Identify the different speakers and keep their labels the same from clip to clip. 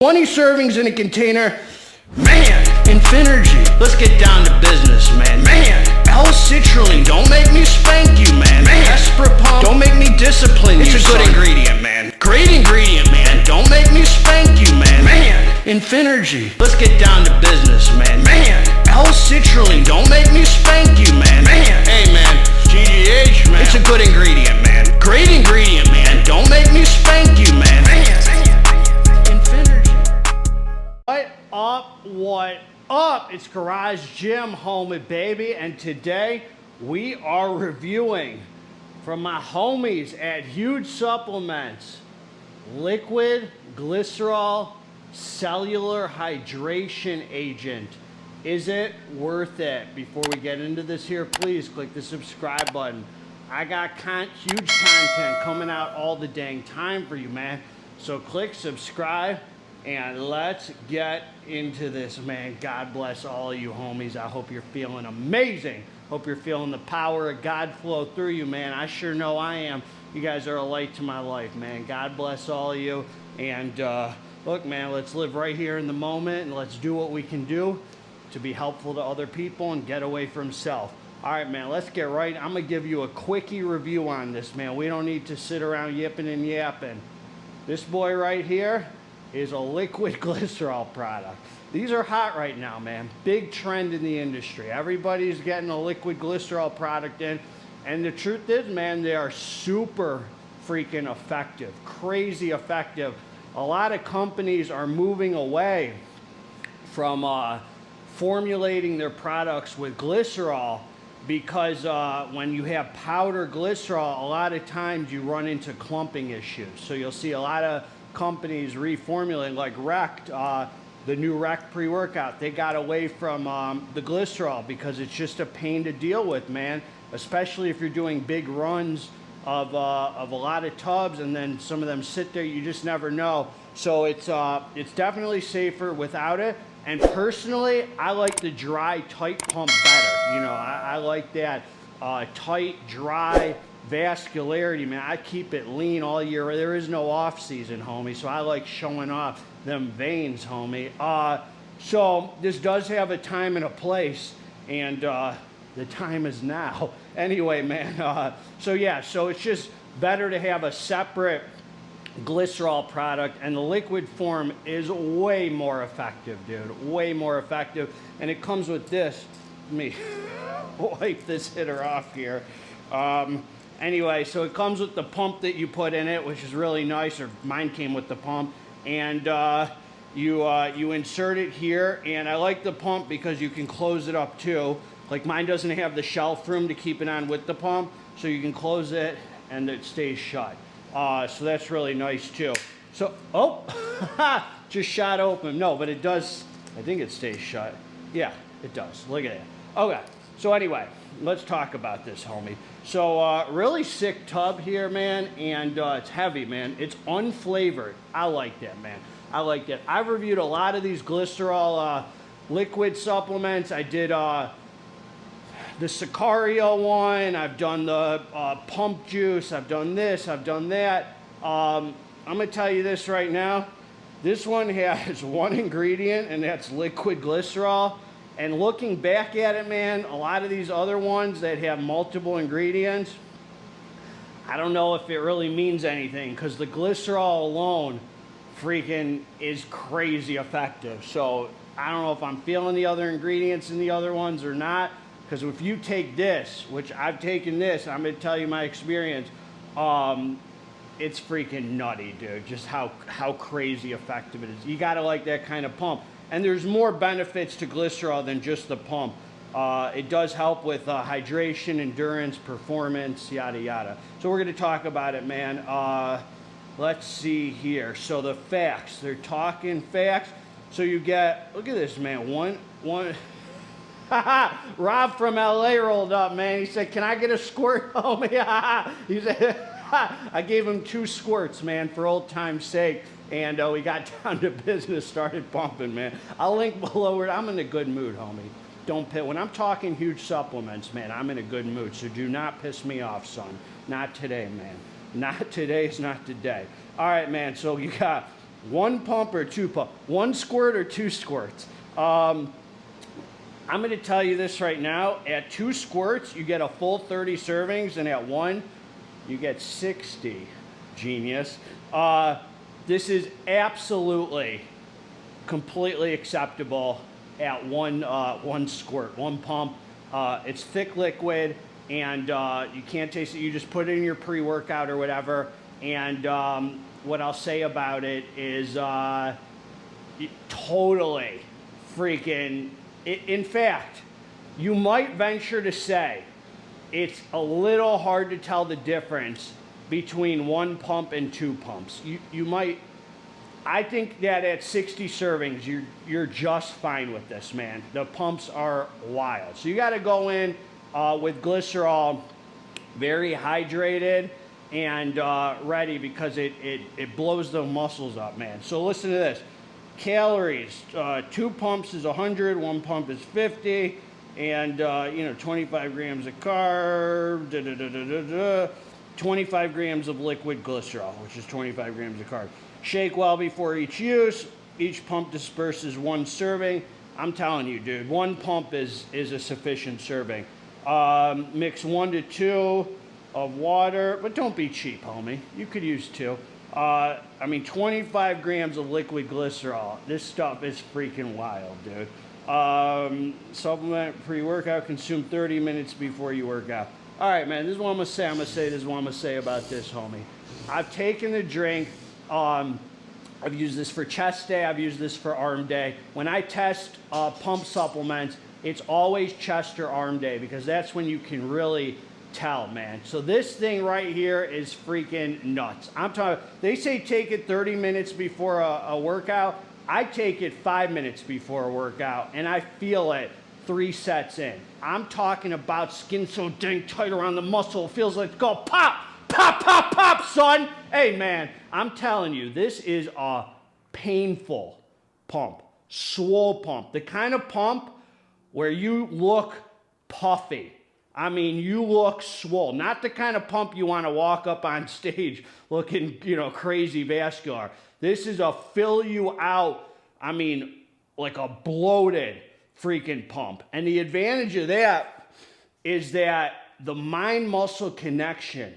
Speaker 1: 20 servings in a container. Man, Infinergy, let's get down to business, man. Man, L-citrulline, don't make me spank you, man. Man, Esprapump, don't make me discipline you, it's a good ingredient, man. Great ingredient, man. Don't make me spank you, man. Man, Infinergy, let's get down to business, man. Man, L-citrulline, don't make me spank you, man. Man, hey, man, GGH, man. It's a good ingredient, man. Great ingredient, man. Don't make me spank you, man. Man, Infinergy. What up? It's Garage Gym Homie, baby, and today we are reviewing from my homies at Huge Supplements, Liquid Glycerol Cellular Hydration Agent. Is it worth it? Before we get into this here, please click the subscribe button. I got huge content coming out all the dang time for you, man. So click subscribe and let's get into this, man. God bless all of you homies. I hope you're feeling amazing. Hope you're feeling the power of God flow through you, man. I sure know I am. You guys are a light to my life, man. God bless all of you. And look, man, let's live right here in the moment and let's do what we can do to be helpful to other people and get away from self. All right, man, let's get right. I'm going to give you a quickie review on this, man. We don't need to sit around yipping and yapping. This boy right here is a liquid glycerol product. These are hot right now, man. Big trend in the industry. Everybody's getting a liquid glycerol product in. And the truth is, man, they are super freaking effective. Crazy effective. A lot of companies are moving away from formulating their products with glycerol because when you have powder glycerol, a lot of times you run into clumping issues. So you'll see a lot of companies reformulating, like Rect, the new Rect pre-workout. They got away from the glycerol because it's just a pain to deal with, man. Especially if you're doing big runs of a lot of tubs, and then some of them sit there. You just never know. So it's definitely safer without it. And personally, I like the dry, tight pump better. You know, I like that tight, dry vascularity, man. I keep it lean all year. There is no off season, homie. So I like showing off them veins, homie. So this does have a time and a place, and the time is now. Anyway, man. So yeah, so it's just better to have a separate glycerol product, and the liquid form is way more effective, dude. Way more effective. And it comes with this. Let me wipe this hitter off here. Anyway, so it comes with the pump that you put in it, which is really nice, or mine came with the pump, and you insert it here, and I like the pump because you can close it up too. Like mine doesn't have the shelf room to keep it on with the pump, so you can close it and it stays shut. So that's really nice too. So, oh, just shot open. No, but it does, I think it stays shut. Yeah, it does. Look at it. Okay, so anyway, let's talk about this, homie. So really sick tub here, man, and it's heavy, man. It's unflavored. I like that, man. I like that. I've reviewed a lot of these glycerol liquid supplements. I did the Sicario one. I've done the pump juice. I've done this. I've done that. I'm going to tell you this right now. This one has one ingredient, and that's liquid glycerol. And looking back at it, man, a lot of these other ones that have multiple ingredients, I don't know if it really means anything, because the glycerol alone freaking is crazy effective. So I don't know if I'm feeling the other ingredients in the other ones or not, because if you take this, which I've taken this, I'm going to tell you my experience, it's freaking nutty, dude, just how crazy effective it is. You got to like that kind of pump. And there's more benefits to glycerol than just the pump. It does help with hydration, endurance, performance, yada, yada. So we're going to talk about it, man. Let's see here. So the facts, they're talking facts. So you get, look at this, man. One. Rob from LA rolled up, man. He said, "Can I get a squirt, homie?" He said, I gave him 2 squirts, man, for old time's sake. And we got down to business, started pumping, man. I'll link below it. I'm in a good mood, homie. Don't piss. When I'm talking huge supplements, man, I'm in a good mood. So do not piss me off, son. Not today, man. Not today is not today. All right, man. So you got One pump or two pump? One squirt or two squirts? I'm going to tell you this right now. At 2 squirts, you get a full 30 servings, and at 1, you get 60. Genius. This is absolutely, completely acceptable at one squirt, one pump. It's thick liquid, and you can't taste it. You just put it in your pre-workout or whatever. And what I'll say about it is totally freaking... In fact, you might venture to say it's a little hard to tell the difference between 1 pump and 2 pumps. You might... I think that at 60 servings, you're just fine with this, man. The pumps are wild. So you got to go in with glycerol, very hydrated and ready, because it blows the muscles up, man. So listen to this. Calories, 2 pumps is 100, 1 pump is 50, and 25 grams of carb, 25 grams of liquid glycerol, which is 25 grams of carb. Shake well before each use. Each pump disperses 1 serving. I'm telling you, dude, 1 pump is a sufficient serving. Mix 1 to 2 of water, but don't be cheap, homie. You could use 2. 25 grams of liquid glycerol. This stuff is freaking wild, dude. Supplement pre-workout, consume 30 minutes before you work out. All right, man, this is what I'm going to say. This is what I'm going to say about this, homie. I've taken the drink. I've used this for chest day. I've used this for arm day. When I test pump supplements, it's always chest or arm day, because that's when you can really tell, man. So this thing right here is freaking nuts. I'm talking, they say take it 30 minutes before a workout. I take it 5 minutes before a workout, and I feel it 3 sets in. I'm talking about skin so dang tight around the muscle. It feels like go pop, pop, pop, pop, son. Hey, man, I'm telling you, this is a painful pump. SWOLE pump. The kind of pump where you look puffy. I mean, you look swole. Not the kind of pump you want to walk up on stage looking, crazy vascular. This is a fill you out, like a bloated freaking pump. And the advantage of that is that the mind-muscle connection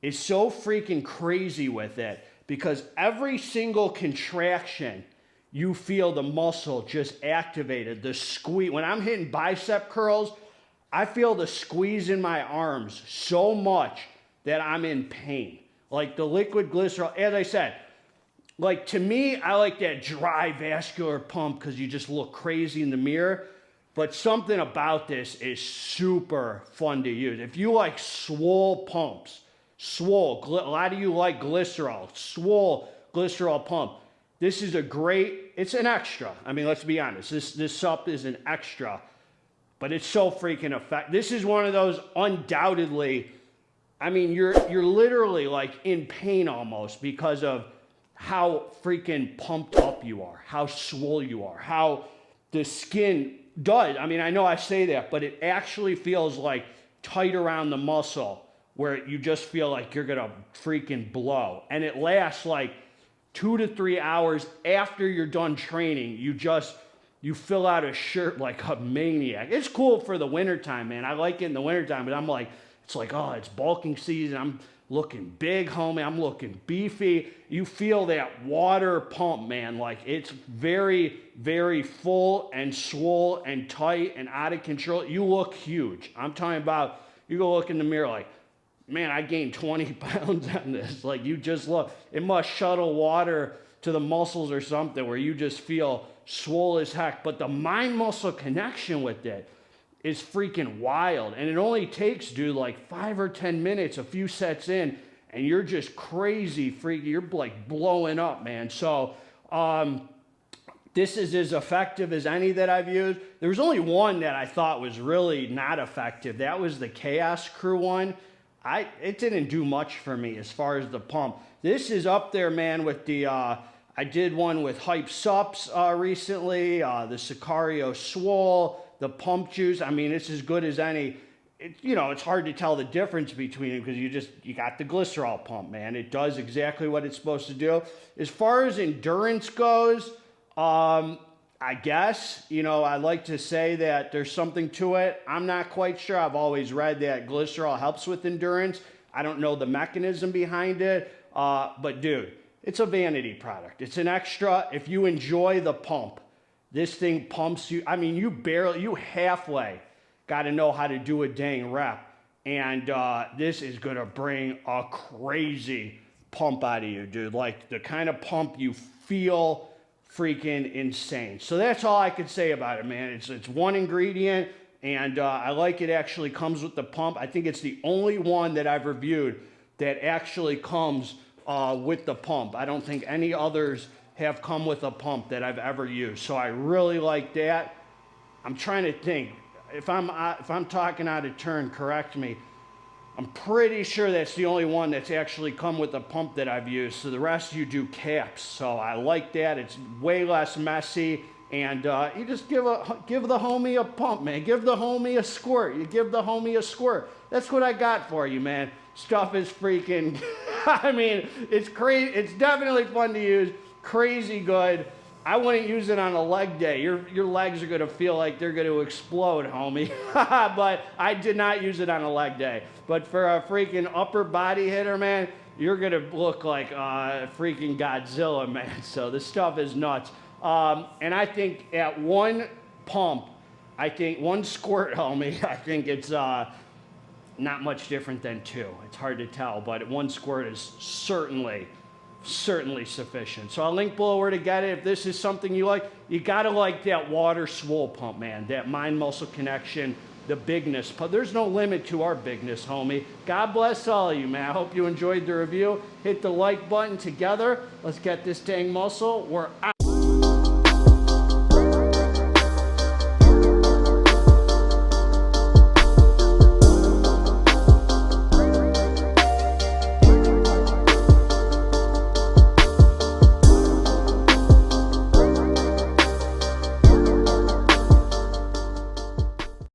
Speaker 1: is so freaking crazy with it, because every single contraction, you feel the muscle just activated. The squeeze. When I'm hitting bicep curls, I feel the squeeze in my arms so much that I'm in pain. Like the liquid glycerol, as I said, like to me, I like that dry vascular pump because you just look crazy in the mirror. But something about this is super fun to use. If you like SWOLE pumps, SWOLE, a lot of you like glycerol, SWOLE glycerol pump. This is it's an extra. Let's be honest, this sup is an extra. But it's so freaking effective. This is one of those undoubtedly, you're literally like in pain almost because of how freaking pumped up you are, how swole you are, how the skin does. I know I say that, but it actually feels like tight around the muscle where you just feel like you're going to freaking blow. And it lasts like 2 to 3 hours after you're done training. You fill out a shirt like a maniac. It's cool for the wintertime, man. I like it in the wintertime, but I'm like, it's like, oh, it's bulking season. I'm looking big, homie. I'm looking beefy. You feel that water pump, man. Like it's very, very full and swole and tight and out of control. You look huge. I'm talking about, you go look in the mirror like, man, I gained 20 pounds on this. Like you just look, it must shuttle water to the muscles or something where you just feel swole as heck. But the mind-muscle connection with it is freaking wild. And it only takes, dude, like 5 or 10 minutes, a few sets in, and you're just crazy freaky. You're like blowing up, man. So this is as effective as any that I've used. There was only one that I thought was really not effective. That was the Chaos Crew one. It didn't do much for me as far as the pump. This is up there, man, with the... I did one with Hype Supps recently, the Sicario SWOLE, the pump juice. It's as good as any. it's hard to tell the difference between them because you got the glycerol pump, man. It does exactly what it's supposed to do. As far as endurance goes, I guess, I like to say that there's something to it. I'm not quite sure. I've always read that glycerol helps with endurance. I don't know the mechanism behind it, but dude, it's a vanity product. It's an extra. If you enjoy the pump, this thing pumps you. I mean, you halfway got to know how to do a dang rep. And this is going to bring a crazy pump out of you, dude. Like the kind of pump you feel freaking insane. So that's all I could say about it, man. It's one ingredient, and I like it actually comes with the pump. I think it's the only one that I've reviewed that actually comes with the pump. I don't think any others have come with a pump that I've ever used. So I really like that. I'm trying to think. If I'm talking out of turn, correct me. I'm pretty sure that's the only one that's actually come with a pump that I've used. So the rest you do caps. So I like that. It's way less messy. And you just give the homie a pump, man. Give the homie a squirt. You give the homie a squirt. That's what I got for you, man. Stuff is freaking, I mean, it's crazy. It's definitely fun to use. Crazy good. I wouldn't use it on a leg day. Your legs are going to feel like they're going to explode, homie. But I did not use it on a leg day. But for a freaking upper body hitter, man, you're going to look like freaking Godzilla, man. So this stuff is nuts. And I think at one pump, one squirt, homie, I think it's not much different than two. It's hard to tell, but one squirt is certainly sufficient. So I'll link below where to get it. If this is something you like, you gotta like that water SWOLE pump, man. That mind-muscle connection, the bigness. But there's no limit to our bigness, homie. God bless all of you, man. I hope you enjoyed the review. Hit the like button together. Let's get this dang muscle. We're out.